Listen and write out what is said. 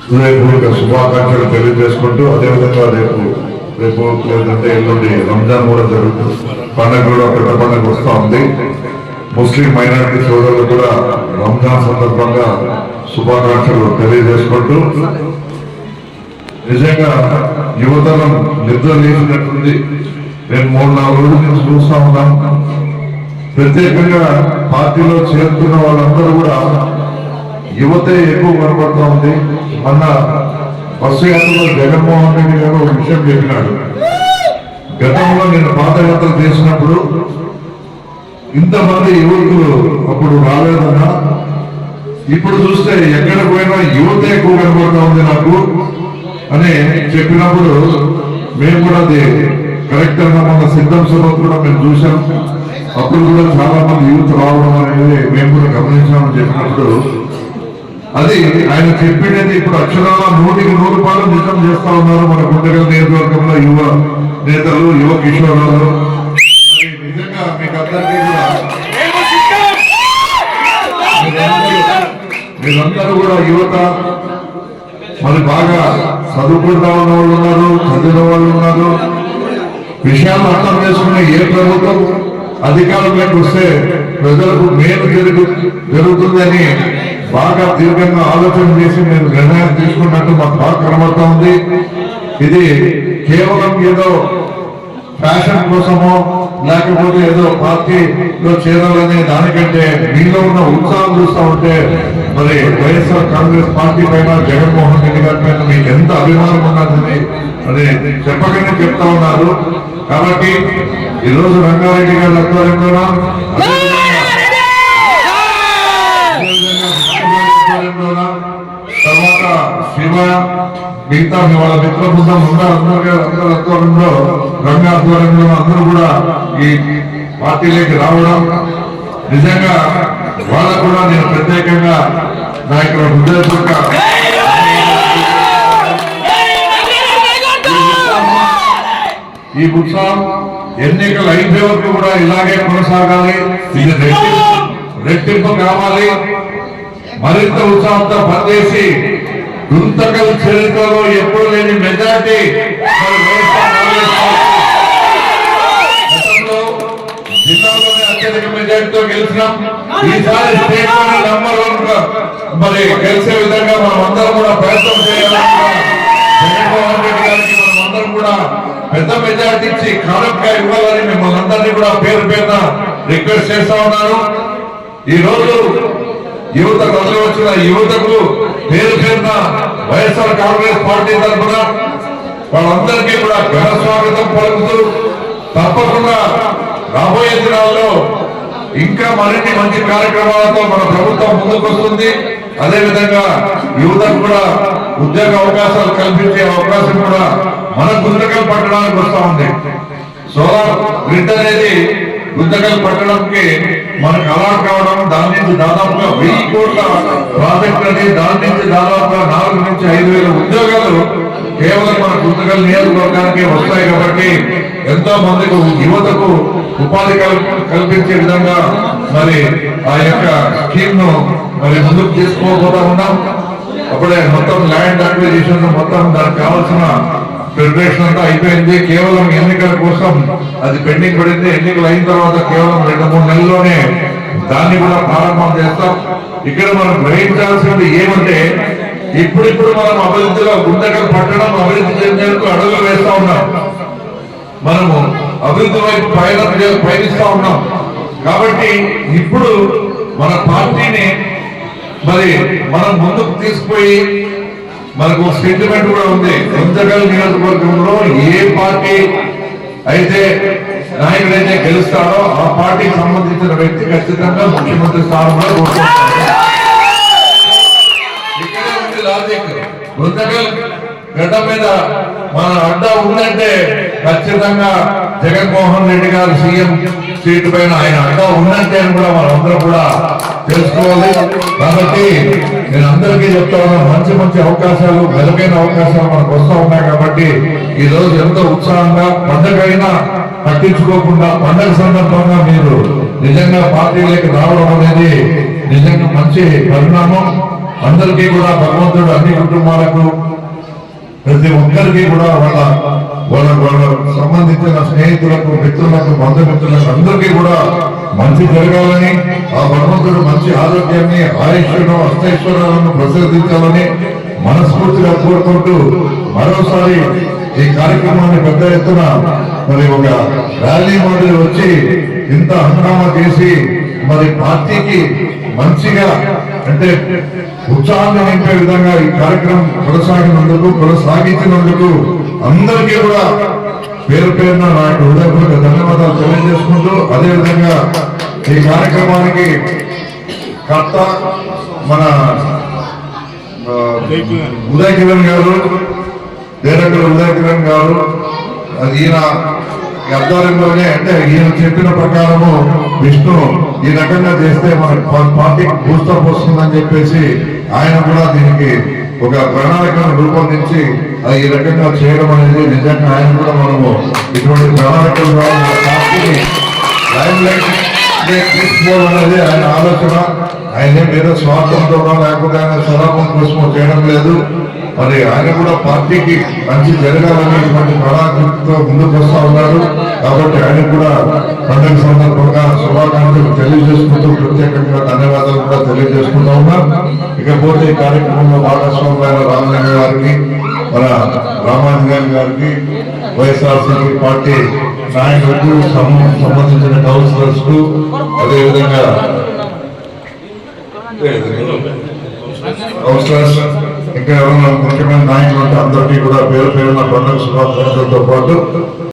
హృదయపూర్వక శుభాకాంక్షలు తెలియజేసుకుంటూ అదేవిధంగా రేపు లేదంటే ఎల్లుండి రంజాన్ కూడా జరుగుతుంది. పండుగ కూడా పెద్ద పండుగ వస్తూ ఉంది. ముస్లిం మైనారిటీ సోదరులు కూడా రంజాన్ సందర్భంగా శుభాకాంక్షలు తెలియజేసుకుంటూ నిజంగా యువతరం నిద్ర లేచినట్టుంది. నేను 3-4 రోజుల నుంచి చూస్తా ఉన్నాం. ప్రత్యేకంగా పార్టీలో చేరుతున్న వాళ్ళందరూ కూడా యువతే ఎక్కువ కనబడుతూ ఉంది. మొన్న బస్సు యాత్రలో జగన్మోహన్ రెడ్డి గారు ఒక విషయం చెప్పినాడు. గతంలో నేను పాదయాత్ర చేసినప్పుడు ఇంతమంది యువకులు అప్పుడు రాలేదన్నా, ఇప్పుడు చూస్తే ఎక్కడ పోయినా యువతే ఎక్కువ కనబడుతూ ఉంది నాకు అని చెప్పినప్పుడు మేము కూడా అది కరెక్ట్ అన్నా. మన సిద్ధం సభకు కూడా మేము చూసాం. అప్పుడు కూడా చాలా మంది యూత్ రావడం అనేది మేము కూడా గమనించామని చెప్పినప్పుడు అది ఆయన చెప్పినది ఇప్పుడు అక్షరాల 100% నిజం చేస్తా ఉన్నారు మన గుంటగల్ నియోజకవర్గంలో యువ నేతలు, యువ కిషోరాలు. నిజంగా మీకు అందరికీ కూడా మీరందరూ కూడా యువత మరి బాగా చదువుకుంటా ఉన్న వాళ్ళు ఉన్నారు, చదివిన వాళ్ళు ఉన్నారు. విషయాలు అర్థం చేసుకునే ఏ ప్రభుత్వం అధికారంలోకి వస్తే ప్రజలకు మేలు జరుగుతుందని బాగా దీర్ఘంగా ఆలోచన చేసి నేను నిర్ణయం తీసుకున్నట్టు మాకు బాగా కనబడతా ఉంది. ఇది కేవలం ఏదో ఫ్యాషన్ కోసమో లేకపోతే ఏదో పార్టీలో చేరాలనే దానికంటే మీలో ఉన్న ఉత్సాహం చూస్తూ ఉంటే మరి వైఎస్ఆర్ కాంగ్రెస్ పార్టీ పైన, జగన్మోహన్ రెడ్డి గారి పైన మీకు ఎంత అభిమానం ఉన్నదని అది చెప్పగానే చెప్తా ఉన్నారు. కాబట్టి ఈరోజు రంగారెడ్డి గారి ఆధ్వర్యంలో తర్వాత శివ మిగతా వాళ్ళ మిత్ర బృందం అందరి ఆధ్వర్యంలో, రంగ ఆధ్వర్యంలో అందరూ కూడా ఈ పార్టీలోకి రావడం నిజంగా వాళ్ళకు కూడా నేను ప్రత్యేకంగా నా యొక్క హృదయపూర్వక ఈ ఉత్సవం ఎన్నికలు అయిపోయే వరకు కూడా ఇలాగే కొనసాగాలి. ఇది రెట్టింపు కావాలి. మరింత ఉత్సాహంతో పనిచేసి గుంతకల్ చరిత్రలో ఎప్పుడు లేని మెజార్టీ జిల్లాలోనే అత్యధిక మెజార్టీతో గెలిచినాం. ఈసారి స్టేట్ లోనే నంబర్ 1 మరి గెలిచే విధంగా మనం అందరం కూడా ప్రయత్నం చేయాలని జగన్మోహన్ రెడ్డి గారికి మనం అందరం కూడా పెద్ద మెజార్టీ ఇచ్చి కానుకగా ఇవ్వాలని మిమ్మల్ని అందరినీ కూడా పేరు పేరున రిక్వెస్ట్ చేస్తా ఉన్నాను. ఈ రోజు యువత తరలి వచ్చిన యువతకు పేరు పేరున వైఎస్ఆర్ కాంగ్రెస్ పార్టీ తరఫున వాళ్ళందరికీ కూడా ఘన స్వాగతం పలుకుతూ తప్పకుండా రాబోయే దినాల్లో ఇంకా మరిన్ని మంచి కార్యక్రమాలతో మన ప్రభుత్వం ముందుకు వస్తుంది. అదేవిధంగా యువతకు కూడా ఉద్యోగ అవకాశాలు కల్పించే అవకాశం కూడా మన గుంతకల్ పట్టణానికి వస్తా ఉంది. సోలార్ గ్రిడ్ అనేది గుంతకల్ పట్టణంకి మనకు అలాట్ కావడం, దాని నుంచి దాదాపుగా 1000 కోట్ల ప్రాజెక్ట్ అని, దాని నుంచి దాదాపుగా 4 నుంచి 5,000 ఉద్యోగాలు కేవలం మన గుంతకల్ నియోజకవర్గానికి వస్తాయి. కాబట్టి ఎంతో మందికి యువతకు ఉపాధి కల్పించే విధంగా మరి ఆ యొక్క స్కీమ్ ను మరి ముందుకు తీసుకోబోతా ఉన్నాం. అప్పుడే మొత్తం ల్యాండ్ అక్విజిషన్ మొత్తం దానికి కావాల్సిన ప్రిపరేషన్ అంతా అయిపోయింది. కేవలం ఎన్నికల కోసం అది పెండింగ్ పడింది. ఎన్నికలు అయిన తర్వాత కేవలం 2-3 నెలల్లోనే దాన్ని కూడా ప్రారంభం చేస్తాం. ఇక్కడ మనం గ్రహించాల్సింది ఏమంటే ఇప్పుడిప్పుడు మనం అభివృద్ధిలో గుంతకల్ పట్టణం అభివృద్ధి చెందేందుకు అడుగులు వేస్తా ఉన్నాం. మనము అభివృద్ధి వైపు పయనిస్తా ఉన్నాం. కాబట్టి ఇప్పుడు మన పార్టీని మరి మనం ముందుకు తీసుకుపోయి మనకు సెంటిమెంట్ కూడా ఉంది. గుంతకల్ నియోజకవర్గంలో ఏ పార్టీ అయితే నాయకుడైతే గెలుస్తాడో ఆ పార్టీకి సంబంధించిన వ్యక్తి ఖచ్చితంగా ముఖ్యమంత్రి స్థానంలో ఇక్కడే ఉంది లాజిక్. గుంతకల్ గడ్డ మీద మన అడ్డా ఉందంటే ఖచ్చితంగా జగన్మోహన్ రెడ్డి గారు సీఎం సీటు పైన ఆయన అడ్డా ఉందంటే అని కూడా మనందరం కూడా తెలుసుకోవాలి. కాబట్టి నేను అందరికీ చెప్తా ఉన్నాను, మంచి మంచి అవకాశాలు, మెరుగైన అవకాశాలు మనకు వస్తూ ఉన్నాయి. కాబట్టి ఈ రోజు ఎంతో ఉత్సాహంగా పండుగ అయినా పట్టించుకోకుండా పండుగ సందర్భంగా మీరు నిజంగా పార్టీలోకి రావడం అనేది నిజంగా మంచి పరిణామం. అందరికీ కూడా భగవంతుడు అన్ని కుటుంబాలకు ప్రతి ఒక్కరికి కూడా వాళ్ళ సంబంధించిన స్నేహితులకు, మిత్రులకు, బంధుమిత్రులకు అందరికీ కూడా మంచి జరగాలని, ఆ భగవంతుడు మంచి ఆరోగ్యాన్ని, ఆయుష్ను, అష్టైశ్వర్యాలను ప్రసాదించాలని మనస్ఫూర్తిగా కోరుకుంటూ మరోసారి ఈ కార్యక్రమాన్ని పెద్ద ఎత్తున మరి ఒక ర్యాలీ మాదిరి వచ్చి ఇంత హంగామా చేసి మరి పార్టీకి మంచిగా అంటే ఉత్సాహాన్ని నింపే విధంగా ఈ కార్యక్రమం కొనసాగించినందుకు అందరికీ కూడా పేరు పేరున నాకు హృదయపూర్వక ధన్యవాదాలు తెలియజేసుకుంటూ, అదేవిధంగా ఈ కార్యక్రమానికి కర్త మన ఉదయ్ కిరణ్ గారు, డైరెక్టర్ ఉదయ్ కిరణ్ గారు, ఈయన అర్థారంలోనే అంటే ఈయన చెప్పిన ప్రకారము విష్ణు ఈ రకంగా చేస్తే మన పార్టీకి బూస్టప్ వస్తుందని చెప్పేసి ఆయన కూడా దీనికి ఒక ప్రణాళికను రూపొందించి అది ఈ రకంగా చేయడం అనేది నిజంగా ఆయన కూడా మనము ఇటువంటి ప్రణాళికలు పార్టీని లైమ్ లైట్ తీసుకోవడం అనేది ఆయన ఆలోచన. ఆయన ఏదో స్వార్థంతో లేకపోతే ఆయన స్వలాభం కోసం చేయడం లేదు. మరి ఆయన కూడా పార్టీకి మంచి జరగాలని ఇటువంటి ప్రణాళికతో ముందుకు వస్తా ఉన్నారు. కాబట్టి ఆయన కూడా పండుగ సందర్భంగా శుభాకాంక్షలు తెలియజేసుకుంటూ ప్రత్యేకంగా ధన్యవాదాలు కూడా తెలియజేసుకుంటా ఉన్నాం. ఇకపోతే ఈ కార్యక్రమంలో భాగస్వామ్యాల రామలింగ గారికి, మన రామాంజనేయులు గారికి, వైఎస్ఆర్సీపీ పార్టీ నాయకులకు, సంబంధించిన కౌన్సిలర్స్ కు, అదేవిధంగా కౌన్సిలర్స్ ఇంకా ఎవరైనా ముఖ్యమైన నాయకులు అంటే అందరికీ కూడా పేరు పేరున పండుగ శుభాకాంక్షలతో పాటు